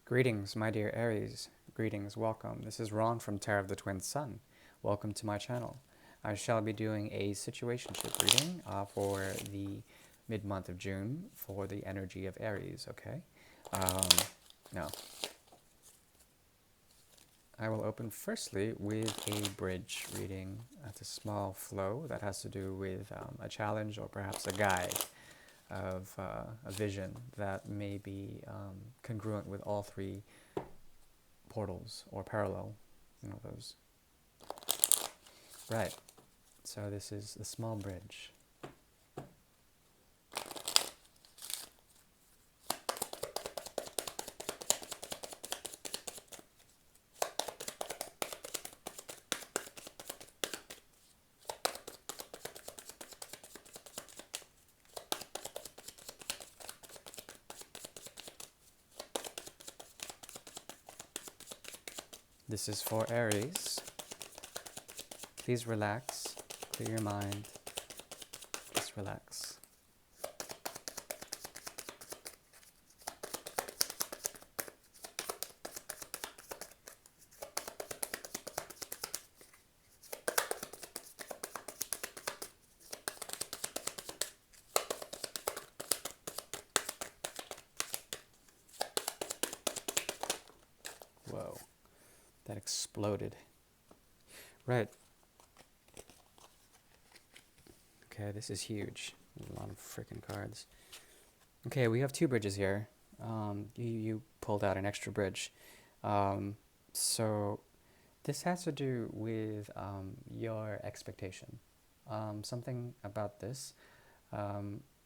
Greetings, my dear Aries. Greetings, welcome. This is Ron from Tarot of the Twin Sun. Welcome to my channel. I shall be doing a situationship reading for the mid-month of June for the energy of Aries, okay? Now, I will open firstly with a bridge reading. That's a small flow that has to do with a challenge or perhaps a guide of a vision that may be congruent with all three portals or parallel, those. Right, so this is the small bridge. This is for Aries. Please relax, clear your mind, just relax. Whoa, that exploded. Right. Okay, this is huge. A lot of freaking cards. Okay, we have two bridges here. You pulled out an extra bridge. So this has to do with your expectation. Something about this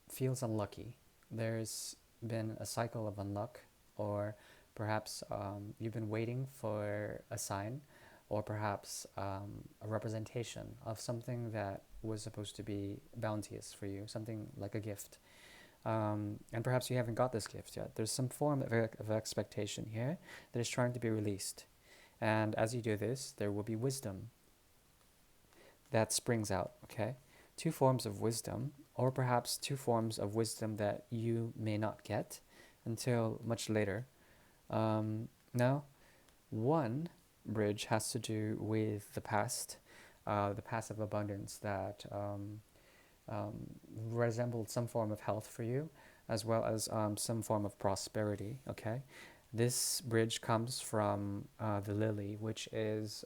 feels unlucky. There's been a cycle of unluck, or perhaps you've been waiting for a sign, or perhaps a representation of something that was supposed to be bounteous for you, something like a gift. And perhaps you haven't got this gift yet. There's some form of expectation here that is trying to be released. And as you do this, there will be wisdom that springs out, okay? Two forms of wisdom, or perhaps two forms of wisdom that you may not get until much later. Now, one bridge has to do with the past of abundance that resembled some form of health for you, as well as some form of prosperity, okay? This bridge comes from the lily, which is,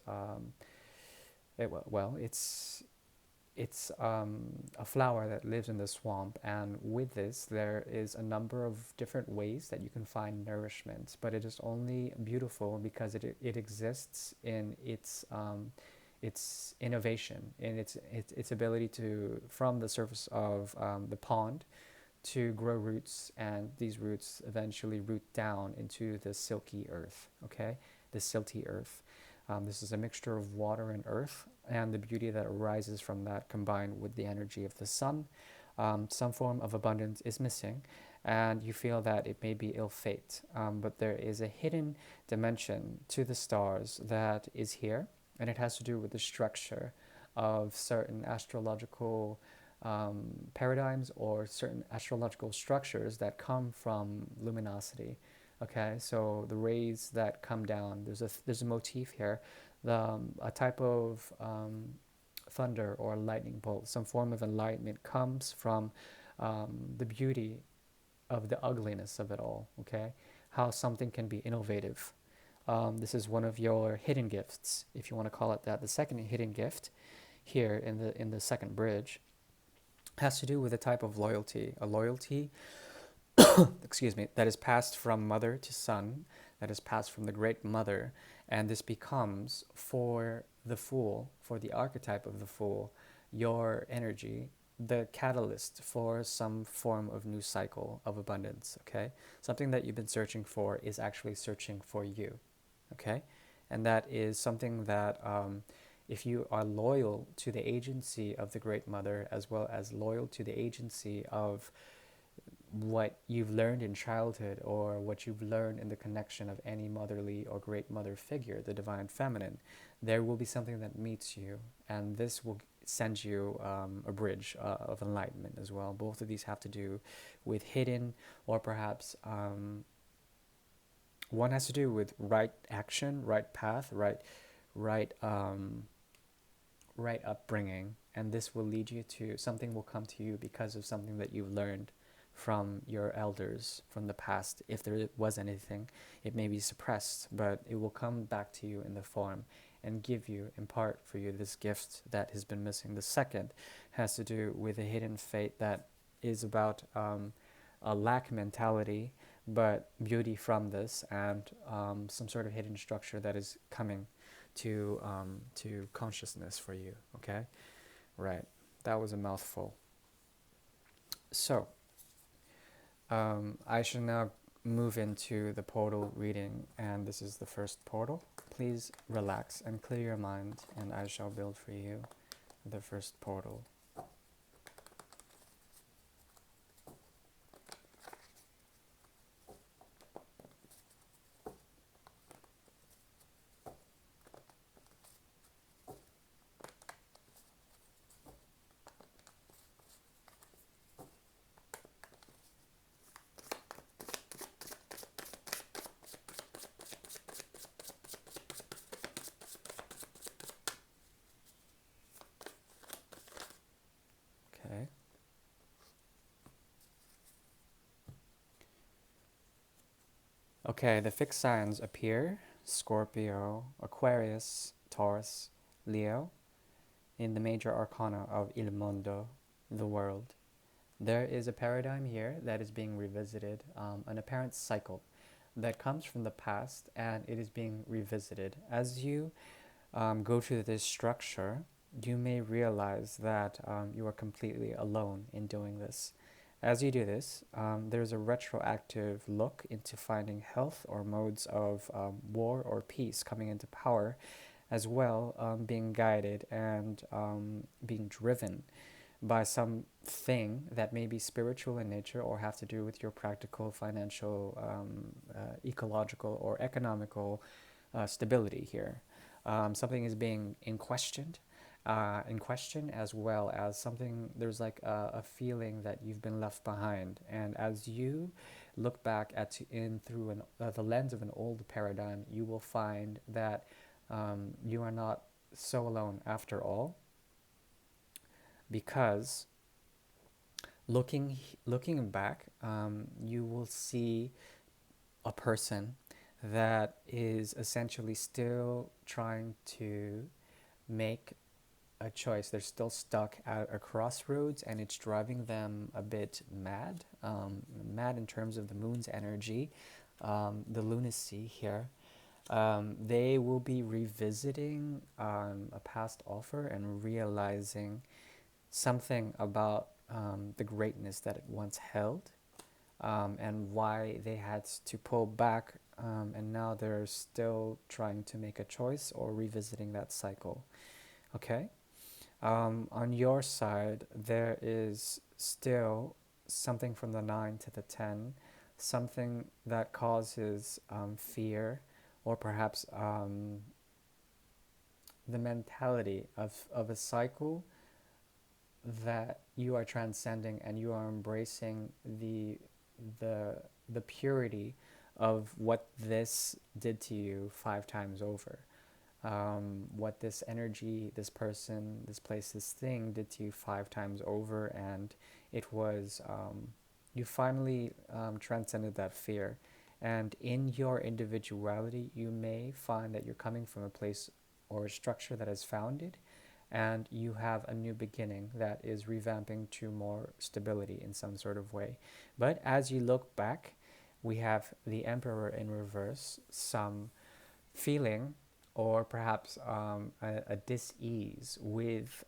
it's a flower that lives in the swamp, and with this there is a number of different ways that you can find nourishment, but it is only beautiful because it exists in its innovation, in its ability to, from the surface of the pond, to grow roots, and these roots eventually root down into the silky earth, okay? The silty earth. This is a mixture of water and earth, and the beauty that arises from that combined with the energy of the sun. Some form of abundance is missing, and you feel that it may be ill fate, but there is a hidden dimension to the stars that is here, and it has to do with the structure of certain astrological paradigms or certain astrological structures that come from luminosity. Okay, so the rays that come down, there's a motif here, a type of thunder or lightning bolt, some form of enlightenment comes from the beauty of the ugliness of it all. Okay, how something can be innovative. This is one of your hidden gifts, if you want to call it that. The second hidden gift here in the second bridge has to do with a type of loyalty, a loyalty excuse me, that is passed from mother to son, that is passed from the great mother, and this becomes, for the fool, for the archetype of the fool, your energy, the catalyst for some form of new cycle of abundance, okay? Something that you've been searching for is actually searching for you, okay? And that is something that if you are loyal to the agency of the Great Mother, as well as loyal to the agency of what you've learned in childhood, or what you've learned in the connection of any motherly or great mother figure, the divine feminine, there will be something that meets you, and this will send you a bridge of enlightenment as well. Both of these have to do with hidden or perhaps one has to do with right action, right path, right right upbringing, and this will lead you to something will come to you because of something that you've learned from your elders from the past. If there was anything, it may be suppressed, but it will come back to you in the form and give you, impart for you, this gift that has been missing. The second has to do with a hidden fate that is about a lack mentality, but beauty from this, and some sort of hidden structure that is coming to consciousness for you. Okay, right. That was a mouthful. So I shall now move into the portal reading, and this is the first portal. Please relax and clear your mind, and I shall build for you the first portal. Okay. Okay, the fixed signs appear: Scorpio, Aquarius, Taurus, Leo, in the major arcana of Il Mondo, the world. There is a paradigm here that is being revisited, an apparent cycle that comes from the past, and it is being revisited. As you go through this structure, you may realize that you are completely alone in doing this. As you do this, there's a retroactive look into finding health or modes of war or peace coming into power, as well, being guided and being driven by something that may be spiritual in nature or have to do with your practical, financial, ecological, or economical stability here. Something is being in question, as well as something, there's like a feeling that you've been left behind. And as you look back at in through the lens of an old paradigm, you will find that you are not so alone after all, because looking back, you will see a person that is essentially still trying to make a choice. They're still stuck at a crossroads, and it's driving them a bit mad. Mad in terms of the moon's energy, the lunacy here. They will be revisiting a past offer and realizing something about the greatness that it once held, and why they had to pull back, and now they're still trying to make a choice or revisiting that cycle. Okay? On your side, there is still something from the 9 to the 10, something that causes fear, or perhaps the mentality of a cycle that you are transcending, and you are embracing the the purity of what this did to you 5 times over. What this energy, this person, this place, this thing did to you 5 times over, and it was you finally transcended that fear. And in your individuality, you may find that you're coming from a place or a structure that is founded, and you have a new beginning that is revamping to more stability in some sort of way. But as you look back, we have the Emperor in reverse, some feeling or perhaps a dis-ease with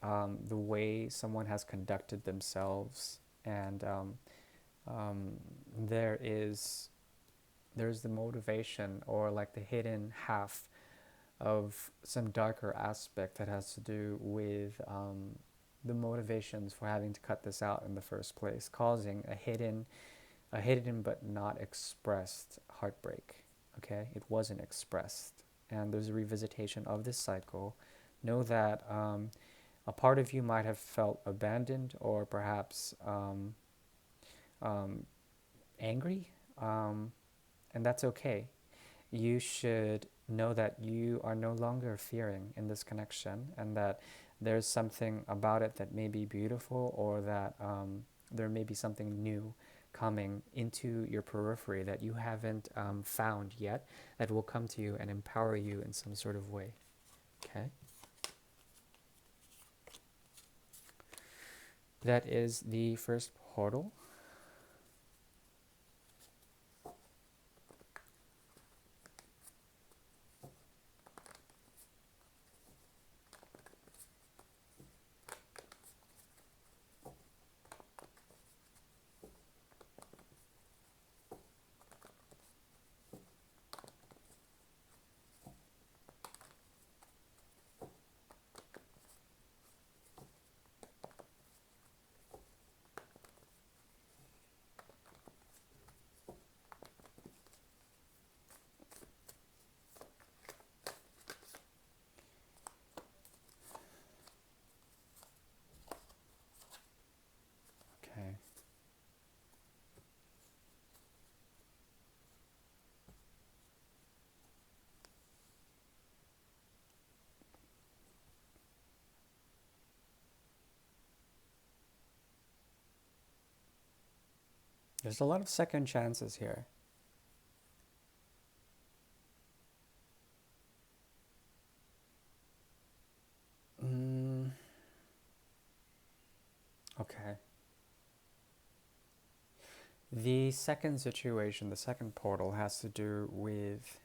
the way someone has conducted themselves, and there is there's the motivation, or like the hidden half of some darker aspect that has to do with the motivations for having to cut this out in the first place, causing a hidden but not expressed heartbreak. Okay, it wasn't expressed, and there's a revisitation of this cycle. Know that a part of you might have felt abandoned, or perhaps um, angry, and that's okay. you should know that you are no longer fearing in this connection, and that there's something about it that may be beautiful, or that there may be something new coming into your periphery that you haven't found yet, that will come to you and empower you in some sort of way. Okay? That is the first portal. Okay. There's a lot of second chances here. Mm, okay. The second situation, the second portal, has to do with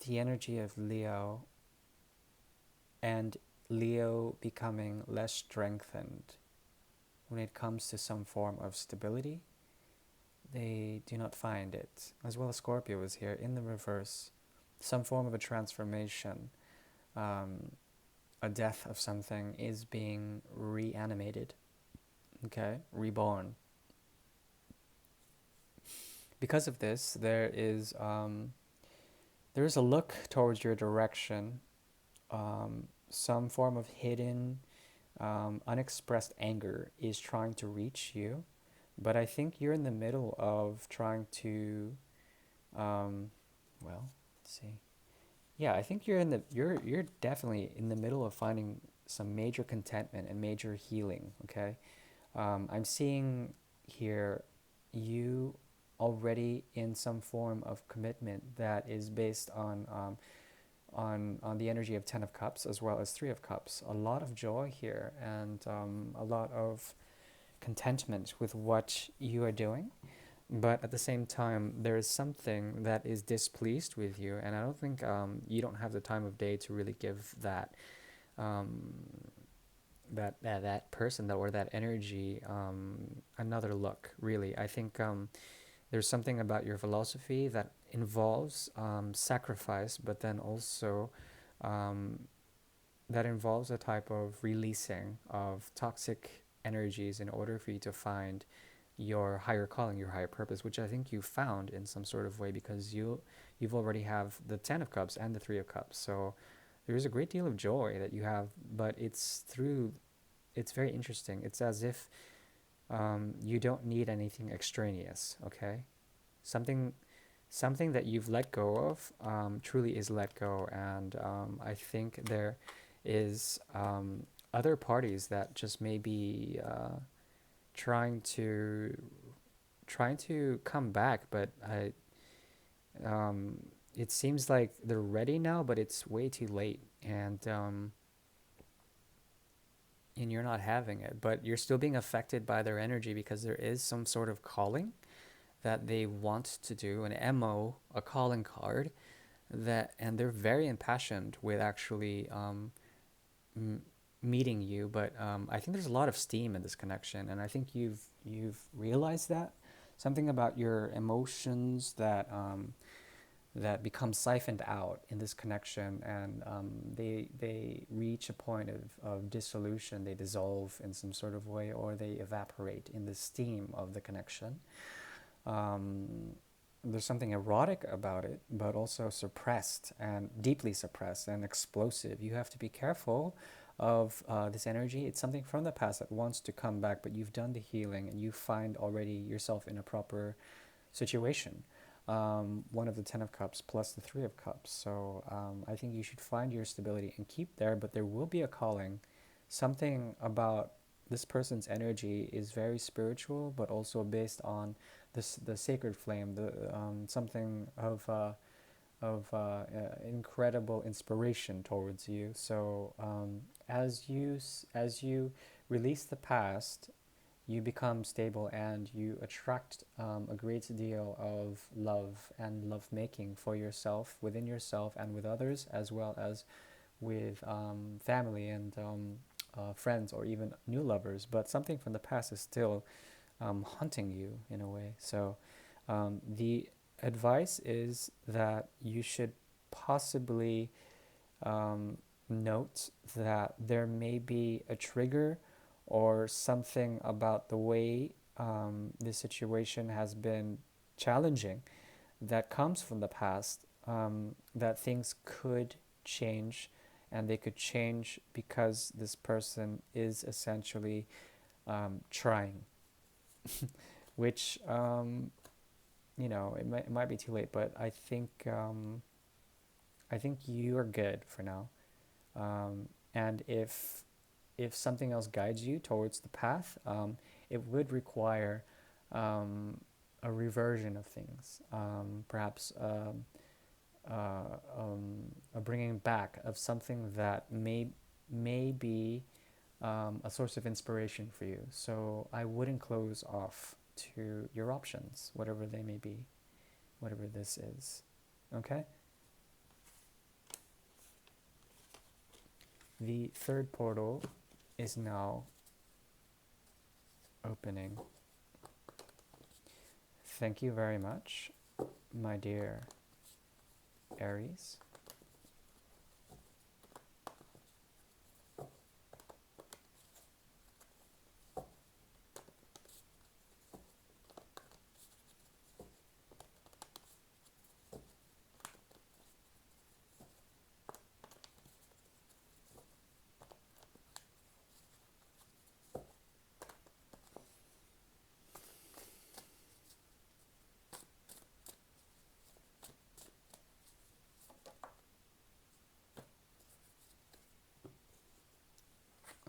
the energy of Leo, and Leo becoming less strengthened when it comes to some form of stability. They do not find it. As well as Scorpio is here in the reverse. Some form of a transformation, um, a death of something is being reanimated, okay, reborn. Because of this, there is a look towards your direction, some form of hidden, unexpressed anger is trying to reach you, but I think you're in the middle of trying to, um, well, let's see. Yeah, I think you're definitely in the middle of finding some major contentment and major healing. Okay, I'm seeing here you already in some form of commitment that is based on the energy of Ten of Cups as well as Three of Cups. A lot of joy here, and a lot of contentment with what you are doing. But at the same time, there is something that is displeased with you, and I don't think you don't have the time of day to really give um, that person that or that energy another look. Really, I think there's something about your philosophy that involves sacrifice, but then also um, that involves a type of releasing of toxic energies in order for you to find your higher calling, your higher purpose, which I think you found in some sort of way, because you've already have the Ten of Cups and the Three of Cups. So there is a great deal of joy that you have, but it's very interesting. It's as if you don't need anything extraneous. Okay, something something that you've let go of truly is let go, and I think there is other parties that just may be trying to trying to come back, but it seems like they're ready now, but it's way too late, and you're not having it, but you're still being affected by their energy, because there is some sort of calling that they want to do, an MO, a calling card, that, and they're very impassioned with actually m- meeting you. But I think there's a lot of steam in this connection, and I think you've realized that something about your emotions that become siphoned out in this connection, and they reach a point of dissolution. They dissolve in some sort of way, or they evaporate in the steam of the connection. Um, there's something erotic about it, but also suppressed, and deeply suppressed and explosive. You have to be careful of this energy. It's something from the past that wants to come back, but you've done the healing and you find already yourself in a proper situation. one of the Ten of Cups plus the Three of Cups. So I think you should find your stability and keep there, but there will be a calling. Something about this person's energy is very spiritual, but also based on the sacred flame, the something of incredible inspiration towards you. So as you release the past, you become stable and you attract a great deal of love and love making for yourself, within yourself, and with others, as well as with family and friends, or even new lovers. But something from the past is still haunting you in a way. So the advice is that you should possibly note that there may be a trigger or something about the way the situation has been challenging that comes from the past, that things could change, and they could change because this person is essentially trying, which it might be too late, but I think you are good for now. And if something else guides you towards the path, it would require a reversion of things, perhaps a bringing back of something that may be a source of inspiration for you. So I wouldn't close off to your options, whatever they may be, whatever this is. Okay? The third portal is now opening. Thank you very much, my dear Aries.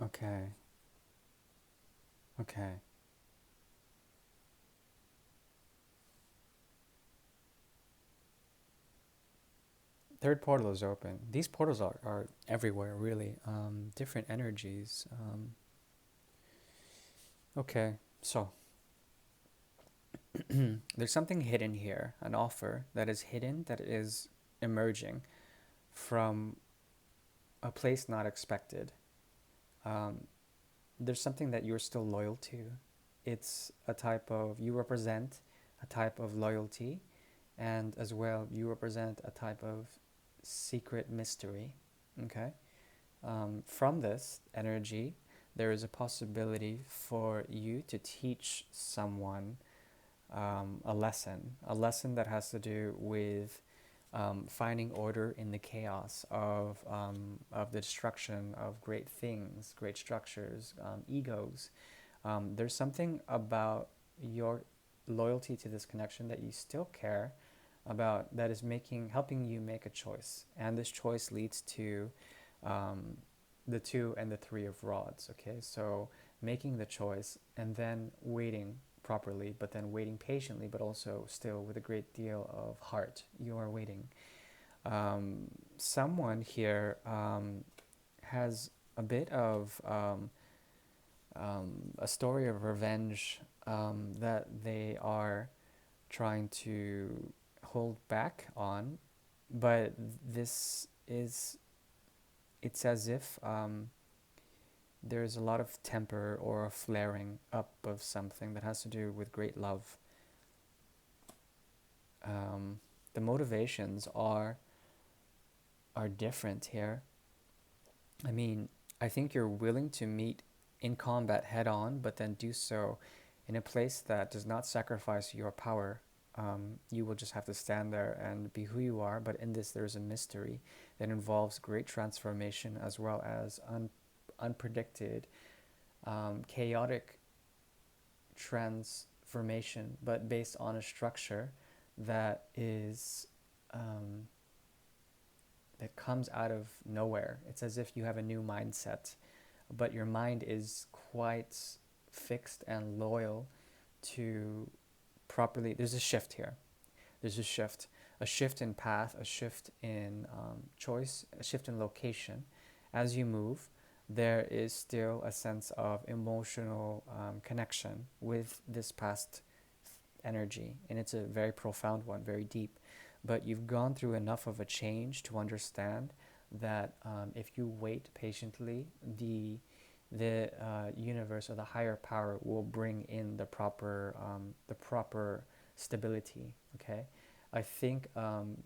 Okay, okay. Third portal is open. These portals are everywhere, really. Different energies. Okay, so there's something hidden here, an offer that is hidden, that is emerging from a place not expected. Um, there's something that you're still loyal to. It's a type of, you represent a type of loyalty, and as well, you represent a type of secret mystery. Okay? From this energy, there is a possibility for you to teach someone a lesson that has to do with finding order in the chaos of the destruction of great things, great structures, egos. There's something about your loyalty to this connection that you still care about, that is helping you make a choice, and this choice leads to um, the two and the three of rods. Okay, so making the choice and then waiting properly, but then waiting patiently, but also still with a great deal of heart. You are waiting. Someone here has a bit of a story of revenge that they are trying to hold back on, but this is, it's as if there's a lot of temper or a flaring up of something that has to do with great love. The motivations are different here. I mean, I think you're willing to meet in combat head on, but then do so in a place that does not sacrifice your power. You will just have to stand there and be who you are, but in this, there's a mystery that involves great transformation, as well as unpredicted, chaotic transformation, but based on a structure that is um, that comes out of nowhere. It's as if you have a new mindset, but your mind is quite fixed and loyal to properly. There's a shift here. There's a shift in path, a shift in choice, a shift in location. As you move, there is still a sense of emotional connection with this past energy, and it's a very profound one, very deep. But you've gone through enough of a change to understand that if you wait patiently, the universe or the higher power will bring in the proper stability. Okay, I think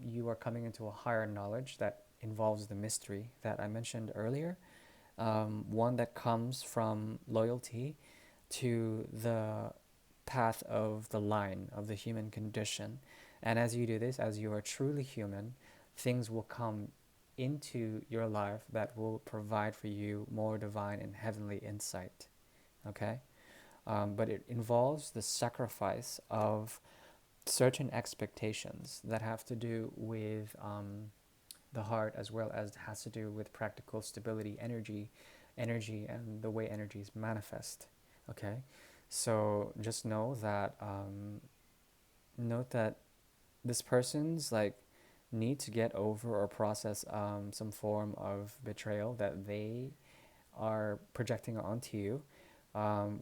you are coming into a higher knowledge that involves the mystery that I mentioned earlier, one that comes from loyalty to the path of the line of the human condition. And as you do this, as you are truly human, things will come into your life that will provide for you more divine and heavenly insight. Okay? But it involves the sacrifice of certain expectations that have to do with the heart, as well as it has to do with practical stability, energy, and the way energies manifest. Okay, so just note that this person's like need to get over or process some form of betrayal that they are projecting onto you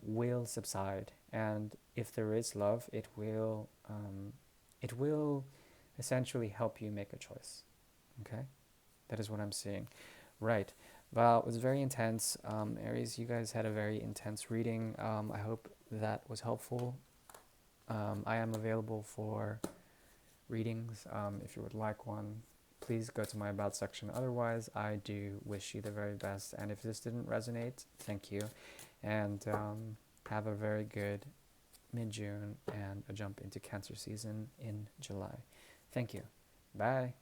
will subside, and if there is love, it will essentially help you make a choice. Okay, that is what I'm seeing. Right. Well, it was very intense. Aries, you guys had a very intense reading. I hope that was helpful. I am available for readings. If you would like one, please go to my About section. Otherwise, I do wish you the very best. And if this didn't resonate, thank you. And have a very good mid-June and a jump into Cancer season in July. Thank you. Bye.